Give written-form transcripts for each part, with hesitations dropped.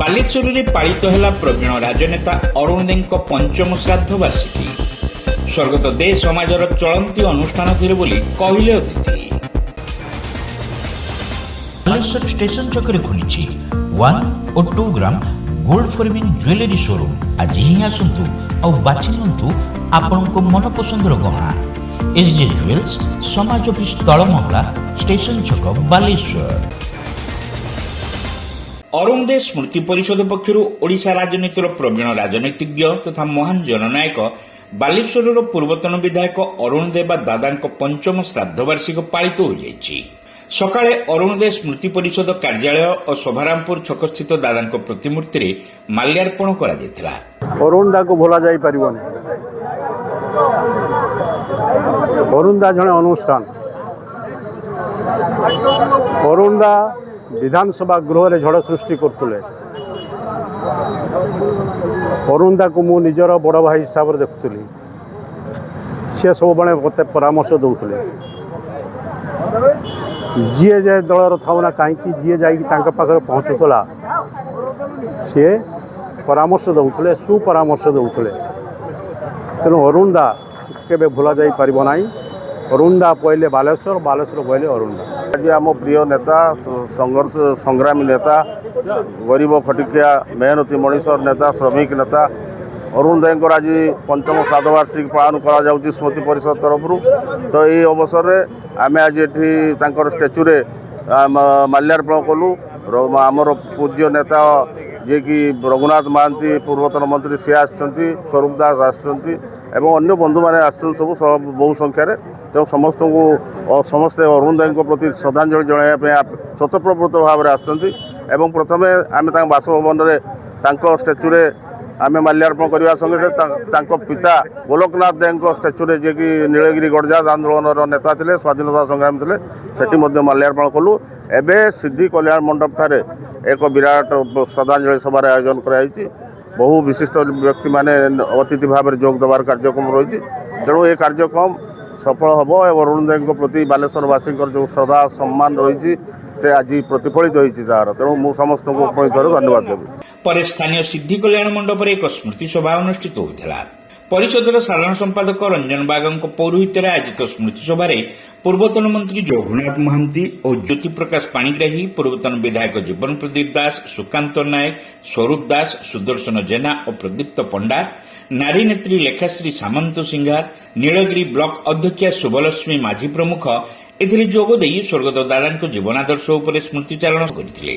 ବାଲେଶ୍ୱରରେ ପାଳିତ ହେଲା ପ୍ରବୀଣ ରାଜନେତା ଅରୁଣ ଦେଙ୍କ ପଞ୍ଚମ ଶ୍ରାଦ୍ଧ ବାର୍ଷିକୀ। ସ୍ୱର୍ଗତ ଦେ ସମାଜର ଚଳନ୍ତି ଅନୁଷ୍ଠାନ ଥିଲେ ବୋଲି କହିଲେ ଅତିଥି। ବାଲେଶ୍ୱର ଷ୍ଟେସନ ଛକରେ ଖୋଲିଛି 1 ଓ 2 gram gold forming jewellery showroom. ଆଜି ହିଁ ଆସନ୍ତୁ ଆଉ ବାଛି ନିଅନ୍ତୁ ଆପଣଙ୍କ ମନପସନ୍ଦର ଗହଣା। SJ ଜୁଏଲ୍ସ, ସମାଜ ଅଫିସ ତଳମଙ୍ଗଳା, ଷ୍ଟେସନ ଛକ, ବାଲେଶ୍ୱର। ଅରୁଣ ଦେ ସ୍ମୃତି ପରିଷଦ ପକ୍ଷରୁ ଓଡ଼ିଶା ରାଜନୀତିର ପ୍ରବୀଣ ରାଜନୀତିଜ୍ଞ ତଥା ମହାନ ଜନନାୟକ ବାଲେଶ୍ୱରର ପୂର୍ବତନ ବିଧାୟକ ଅରୁଣ ଦେ ବା ଦାଦାଙ୍କ ପଞ୍ଚମ ଶ୍ରାଦ୍ଧ ବାର୍ଷିକ ପାଳିତ ହୋଇଯାଇଛି। ସକାଳେ ଅରୁଣ ଦେ ସ୍ମୃତି ପରିଷଦ କାର୍ଯ୍ୟାଳୟ ଓ ଶୋଭାରାମପୁର ଛକସ୍ଥିତ ଦାଦାଙ୍କ ପ୍ରତିମୂର୍ତ୍ତିରେ ମାଲ୍ୟାର୍ପଣ କରାଯାଇଥିଲା। ଅରୁଣ ଦାକୁ ଭୁଲା ଯାଇପାରିବନି। ଅରୁଣ ଦା ଜଣେ ଅନୁଷ୍ଠାନ। ଅରୁଣ ଦା ବିଧାନସଭା ଗୃହରେ ଝଡ଼ ସୃଷ୍ଟି କରୁଥିଲେ। ଅରୁଣ ଦାକୁ ମୁଁ ନିଜର ବଡ଼ ଭାଇ ହିସାବରେ ଦେଖୁଥିଲି। ସେ ସବୁବେଳେ ମୋତେ ପରାମର୍ଶ ଦେଉଥିଲେ। ଯିଏ ଯେ ଦଳର ଥାଉ ନା କାହିଁକି ଯିଏ ଯାଇକି ତାଙ୍କ ପାଖରେ ପହଞ୍ଚୁଥିଲା ସିଏ ପରାମର୍ଶ ଦେଉଥିଲେ, ସୁପରାମର୍ଶ ଦେଉଥିଲେ। ତେଣୁ ଅରୁଣ ଦା କେବେ ଭୁଲା ଯାଇପାରିବ ନାହିଁ। ଅରୁଣ ଦା କହିଲେ ବାଲେଶ୍ୱର, ବାଲେଶ୍ୱର କହିଲେ ଅରୁଣ ଦା। ଆଜି ଆମ ପ୍ରିୟ ନେତା, ସଂଘର୍ଷ ସଂଗ୍ରାମୀ ନେତା, ଗରିବ ଖଟିଖିଆ ମେହନତୀ ମଣିଷର ନେତା, ଶ୍ରମିକ ନେତା ଅରୁଣ ଦେଙ୍କର ଆଜି ପଞ୍ଚମ ଶ୍ରାଦ୍ଧ ବାର୍ଷିକୀ ପାଳନ କରାଯାଉଛି ସ୍ମୃତି ପରିଷଦ ତରଫରୁ। ତ ଏହି ଅବସରରେ ଆମେ ଆଜି ଏଠି ତାଙ୍କର ଷ୍ଟାଚ୍ୟୁରେ ମାଲ୍ୟାର୍ପଣ କଲୁ। ଆମର ପୂଜ୍ୟ ନେତା ଯିଏକି ରଘୁନାଥ ମହାନ୍ତି ପୂର୍ବତନ ମନ୍ତ୍ରୀ ସିଏ ଆସିଛନ୍ତି, ସ୍ୱରୂପ ଦାସ ଆସିଛନ୍ତି ଏବଂ ଅନ୍ୟ ବନ୍ଧୁମାନେ ଆସିଛନ୍ତି ସବୁ ବହୁ ସଂଖ୍ୟାରେ। ତେଣୁ ସମସ୍ତେ ଅରୁଣ ଦେଙ୍କ ପ୍ରତି ଶ୍ରଦ୍ଧାଞ୍ଜଳି ଜଣାଇବା ପାଇଁ ସ୍ୱତଃପ୍ରବୃତ୍ତ ଭାବରେ ଆସିଛନ୍ତି। ଏବଂ ପ୍ରଥମେ ଆମେ ତାଙ୍କ ବାସଭବନରେ ତାଙ୍କ ଷ୍ଟାଚ୍ୟୁରେ ଆମେ ମାଲ୍ୟାର୍ପଣ କରିବା ସଙ୍ଗେ ସଙ୍ଗେ ତାଙ୍କ ପିତା ଗୋଲକନାଥ ଦେଙ୍କ ଷ୍ଟାଚ୍ୟୁରେ ଯିଏକି ନୀଳଗିରି ଗଡ଼ଜାତ ଆନ୍ଦୋଳନର ନେତା ଥିଲେ, ସ୍ୱାଧୀନତା ସଂଗ୍ରାମୀ ଥିଲେ, ସେଠି ମଧ୍ୟ ମାଲ୍ୟାର୍ପଣ କଲୁ। ଏବେ ସିଦ୍ଧି କଲ୍ୟାଣ ମଣ୍ଡପଠାରେ ଏକ ବିରାଟ ଶ୍ରଦ୍ଧାଞ୍ଜଳି ସଭାର ଆୟୋଜନ କରାଯାଇଛି। ବହୁ ବିଶିଷ୍ଟ ବ୍ୟକ୍ତିମାନେ ଅତିଥି ଭାବରେ ଯୋଗ ଦେବାର କାର୍ଯ୍ୟକ୍ରମ ରହିଛି। ତେଣୁ ଏ କାର୍ଯ୍ୟକ୍ରମ ସଫଳ ହେବ ଏବଂ ଅରୁଣ ଦେଙ୍କ ପ୍ରତି ବାଲେଶ୍ୱରବାସୀଙ୍କର ଯେଉଁ ଶ୍ରଦ୍ଧା ସମ୍ମାନ ରହିଛି ସେ ଆଜି ପ୍ରତିଫଳିତ ହୋଇଛି ତାହାର। ତେଣୁ ମୁଁ ସମସ୍ତଙ୍କୁ ପୁଣି ଥରେ ଧନ୍ୟବାଦ ଦେବି। ପରେ ସ୍ଥାନୀୟ ସିଦ୍ଧି କଲ୍ୟାଣ ମଣ୍ଡପରେ ଏକ ସ୍ମୃତି ସଭା ଅନୁଷ୍ଠିତ ହୋଇଥିଲା। ପରିଷଦର ସାଧାରଣ ସମ୍ପାଦକ ରଞ୍ଜନ ବାଗଙ୍କ ପୌରୋହିତ୍ୟରେ ଆୟୋଜିତ ସ୍ମୃତି ସଭାରେ ପୂର୍ବତନ ମନ୍ତ୍ରୀ ରଘୁନାଥ ମହାନ୍ତି ଓ ଜ୍ୟୋତି ପ୍ରକାଶ ପାଣିଗ୍ରାହୀ, ପୂର୍ବତନ ବିଧାୟକ ଜୀବନ ପ୍ରଦୀପ ଦାସ, ସୁକାନ୍ତ ନାୟକ, ସ୍ୱରୂପ ଦାସ, ସୁଦର୍ଶନ ଜେନା ଓ ପ୍ରଦୀପ୍ତ ପଣ୍ଡା, ନାରୀ ନେତ୍ରୀ ଲେଖାଶ୍ରୀ ସାମନ୍ତ ସିଂହାର, ନୀଳଗିରି ବ୍ଲକ ଅଧ୍ୟକ୍ଷା ଶୁଭଲକ୍ଷ୍ମୀ ମାଝୀ ପ୍ରମୁଖ ଏଥିରେ ଯୋଗଦେଇ ସ୍ୱର୍ଗତ ଦାଦାଙ୍କ ଜୀବନାଦର୍ଶ ଉପରେ ସ୍ମୃତିଚାରଣ କରିଥିଲେ।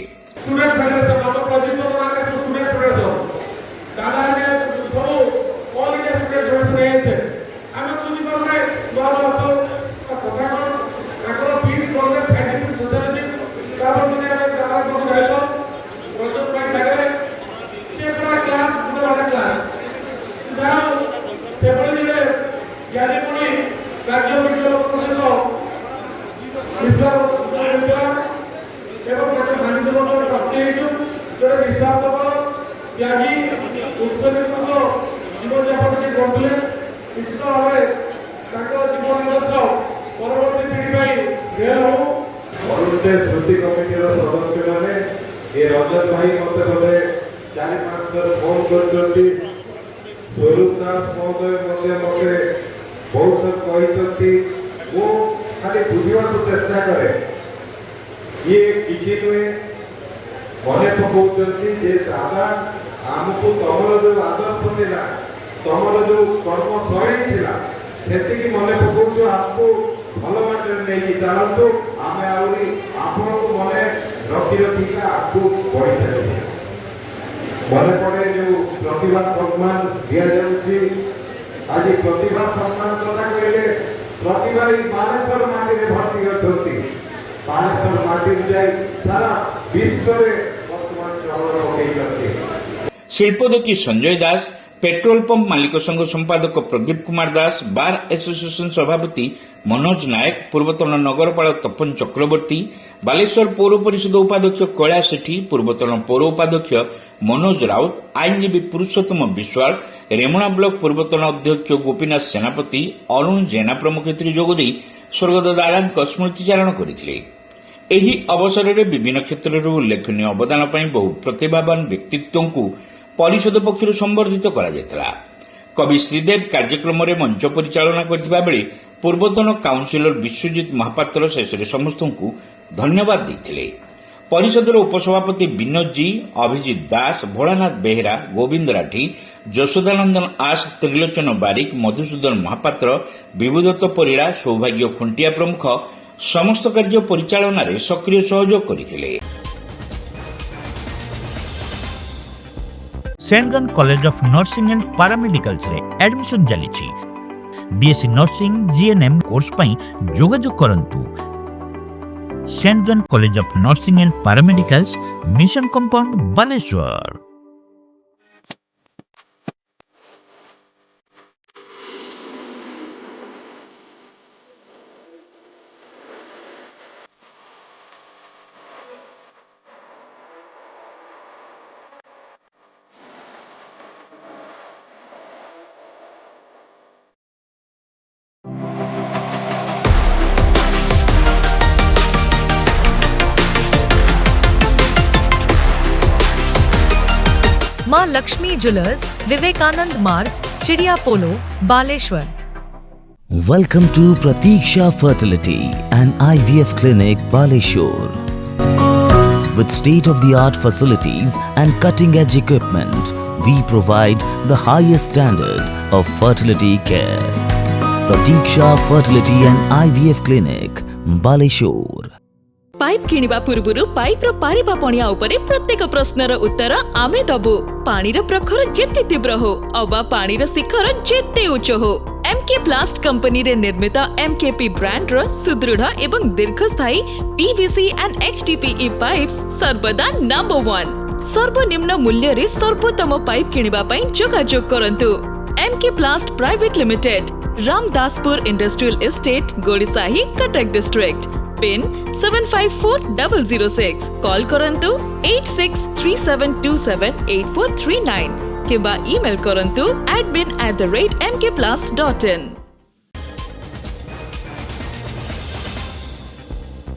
ସ୍ମୃତି କମିଟିର ସଦସ୍ୟମାନେ ଏ ରଞ୍ଜନ ଭାଇ ମତେ ବୋଧେ 4-5 ଥର ଫୋନ କରିଛନ୍ତି। ସ୍ୱରୂପ ଦାସ ମହୋଦୟ ମଧ୍ୟ ମତେ ବହୁତ କହିଛନ୍ତି। ମୁଁ ଖାଲି ବୁଝିବାକୁ ଚେଷ୍ଟା କରେ ଇଏ କିଛି ନୁହେଁ। ମନେ ପକାଉଛନ୍ତି ଯେ ଦାଦା ଆମକୁ ତମର ଯୋଉ ଆଦର୍ଶ ଥିଲା, ତମର ଯୋଉ କର୍ମ ଶୈଳୀ ଥିଲା ସେତିକି ମନେ ପକାଉଛୁ। ଆମକୁ ଭଲ ବାଟରେ ନେଇକି ଚାଲନ୍ତୁ। ଆମେ ଆହୁରି ଆପଣଙ୍କୁ ମନେ ରଖି ରଖିକା ଆଗକୁ ବଢ଼ିପାରିବେ। ମନେ ପଡ଼େ ଯୋଉ ପ୍ରତିଭା ସମ୍ମାନ ଦିଆଯାଉଛି। ଆଜି ପ୍ରତିଭା ସମ୍ମାନ କଥା କହିଲେ ପ୍ରତିଭା ଏଇ ବାଲେଶ୍ୱର ମାଟିରେ ଭର୍ତ୍ତି ଅଛନ୍ତି। ବାଲେଶ୍ୱର ମାଟିରେ ଯାଇ ସାରା ବିଶ୍ୱରେ ବର୍ତ୍ତମାନ ଚହଳ ପକେଇଛନ୍ତି। ଶିଳ୍ପୋଦ୍ୟୋଗୀ ସଞ୍ଜୟ ଦାସ, पेट्रोल पंप मालिक संघ संपादक प्रदीप कुमार दास, बार एसोसिएशन सभापति मनोज नायक, पूर्वतन नगरपाल तपन चक्रवर्ती, बालेश्वर पौर परिषद उपाध्यक्ष कैलाश सेठी, पूर्वतन पौर उपाध्यक्ष मनोज राउत, आईनजीवी पुरुषोत्तम विश्वाल, रेमुणा ब्लॉक पूर्वतन अध्यक्ष गोपीनाथ सेनापति, अरुण जेना प्रमुख जोगदे स्वर्गत दादा स्मृतिचारण करते। ଏହି ଅବସରରେ ବିଭିନ୍ନ କ୍ଷେତ୍ରରେ ଉଲ୍ଲେଖନୀୟ ଅବଦାନ ପାଇଁ ବହୁ ପ୍ରତିଭାବାନ ବ୍ୟକ୍ତିତ୍ୱଙ୍କୁ ପରିଷଦ ପକ୍ଷରୁ ସମ୍ବର୍ଦ୍ଧିତ କରାଯାଇଥିଲା। କବି ଶ୍ରୀଦେବ କାର୍ଯ୍ୟକ୍ରମରେ ମଞ୍ଚ ପରିଚାଳନା କରିଥିବା ବେଳେ ପୂର୍ବତନ କାଉନସିଲର ବିଶ୍ୱଜିତ ମହାପାତ୍ର ଶେଷରେ ସମସ୍ତଙ୍କୁ ଧନ୍ୟବାଦ ଦେଇଥିଲେ। ପରିଷଦର ଉପସଭାପତି ବିନୋଦ ଜୀ, ଅଭିଜିତ ଦାସ, ଭୋଳାନାଥ ବେହେରା, ଗୋବିନ୍ଦ ରାଠି, ଯଶୋଦାନନ୍ଦନ ଆସ, ତ୍ରିଲୋଚନ ବାରିକ, ମଧୁସୂଦନ ମହାପାତ୍ର, ବିଭୁଦତ୍ତ ପରିଡ଼ା, ସୌଭାଗ୍ୟ ଖୁଣ୍ଟିଆ ପ୍ରମୁଖ ସମସ୍ତ କାର୍ଯ୍ୟ ପରିଚାଳନାରେ ସକ୍ରିୟ ସହଯୋଗ କରିଥିଲେ। Saint John College of Nursing and Paramedicals रे एडमिशन चली बीएससी नर्सिंग जीएनएम कोर्स पई जोगाजोग करंतु। Saint John College of Nursing and Paramedicals, Mission Compound, Baleshwar. Maa Lakshmi Jewellers, Vivekananda Marg, Chidiya Polo, Baleshwar. Welcome to Pratiksha Fertility and IVF Clinic, Baleshwar. With state-of-the-art facilities and cutting-edge equipment, we provide the highest standard of fertility care. Pratiksha Fertility and IVF Clinic, Baleshwar. Pipe किनिबा पूर्वरु pipe रो पारिबा पणिया उपरे प्रत्येक प्रश्नर उत्तर आमे दबु। पानीर प्रखर जेते तीव्र हो अबा पानीर शिखर जेते उच्च हो, एमके प्लास्ट कंपनी रे निर्मित एमकेपी ब्रांड रो सुदृढ़ एवं दीर्घस्थायी पीवीसी एंड एचडीपीई पाइप्स सर्वदा नंबर 1। सर्वनिम्न मूल्य रे सर्वोत्तम पाइप किनिबा पई जोगाजोग करंतु। MK plast private limited, Ramdaspur industrial estate, Gorisahi, Cuttack district. Pin 754006। Call करंतु 8637278439 किबा ईमेल करंतु admin@mkplast.in।